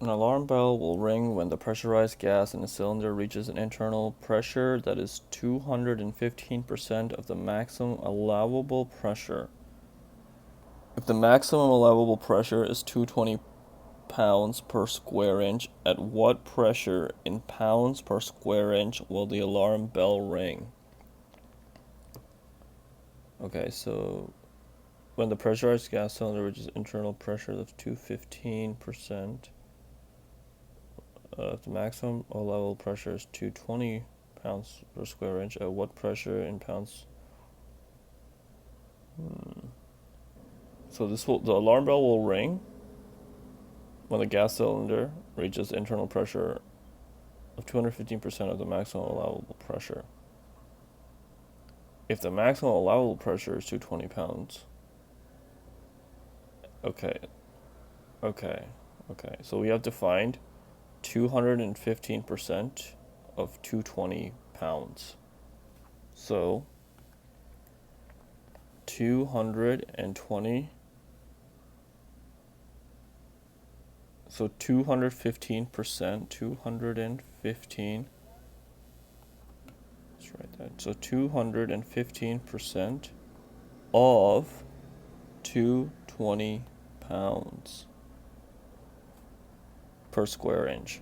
An alarm bell will ring when the pressurized gas in the cylinder reaches an internal pressure that is 215% of the maximum allowable pressure. If the maximum allowable pressure is 220 pounds per square inch, at what pressure in pounds per square inch will the alarm bell ring? Okay, so when the pressurized gas cylinder reaches internal pressure of 215%, if the maximum allowable pressure is 220 pounds per square inch, at what pressure in pounds? So the alarm bell will ring when the gas cylinder reaches internal pressure of 215% of the maximum allowable pressure. If the maximum allowable pressure is 220 pounds, okay. So we have to find 215% of 220 pounds. So 220. So 215%, 215. Let's write that. So 215% of 220 pounds per square inch.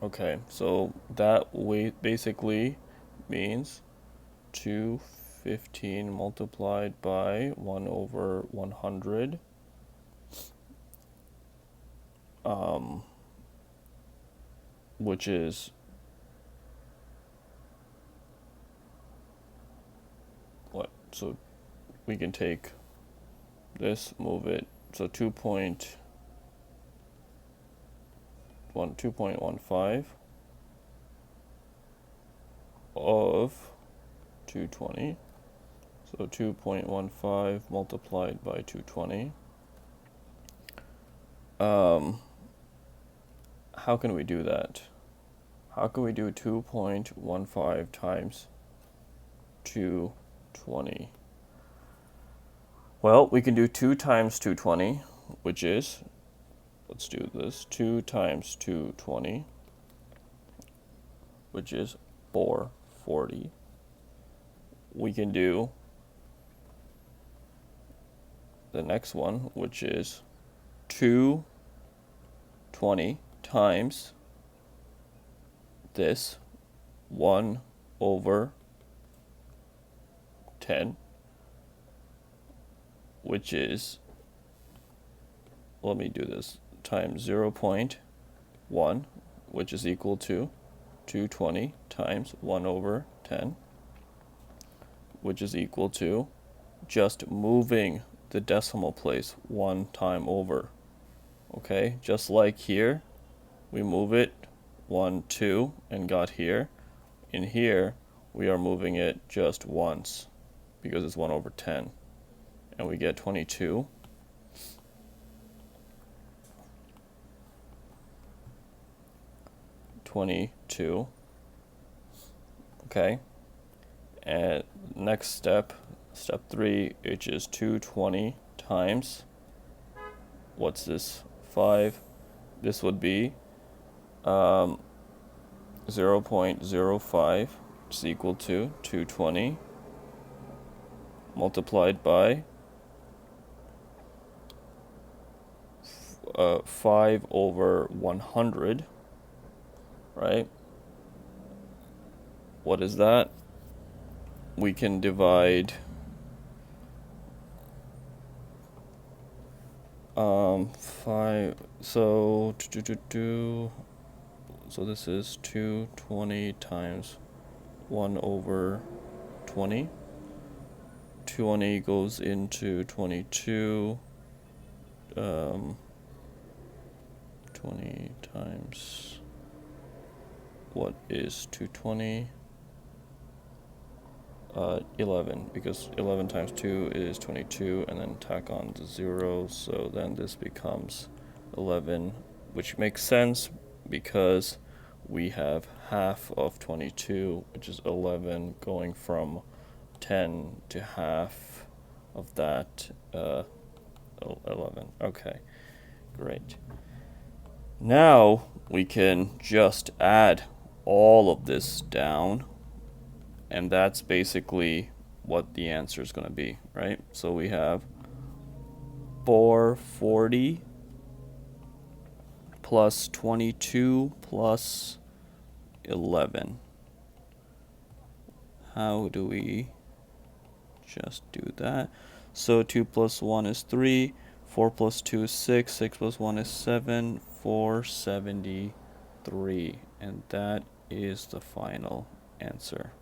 Okay, so that weight basically means 215 multiplied by 1 over 100, which is what? So we can take this, move it, so 2.15 of 220. So 2.15 multiplied by 220. How can we do that? How can we do 2.15 times 220? Well, we can do 2 times 220, which is, let's do this, 2 times 220, which is 440. We can do the next one, which is 220 times this 1 over 10, which is, let me do this, times 0.1, which is equal to 220 times 1 over 10, which is equal to just moving the decimal place 1 time over. Okay, just like here, we move it 1, 2, and got here. In here, we are moving it just once because it's 1 over 10. And we get 22. Okay. And next step, step 3, which is 220 times, what's this, 5? This would be 0.05, which is equal to 220 multiplied by 5 over 100, right? What is that? We can divide 5, so this is 220 times 1 over 20. 20 goes into 22. 20 times, what is 220? 11, because 11 times 2 is 22, and then tack on the 0, so then this becomes 11, which makes sense because we have half of 22, which is 11, going from 10 to half of that 11. Okay, great. Now we can just add all of this down, and that's basically what the answer is going to be, right? So we have 440 plus 22 plus 11. How do we just do that? So 2 plus 1 is 3, 4 plus 2 is 6, 6 plus 1 is 7, 473. And that is the final answer.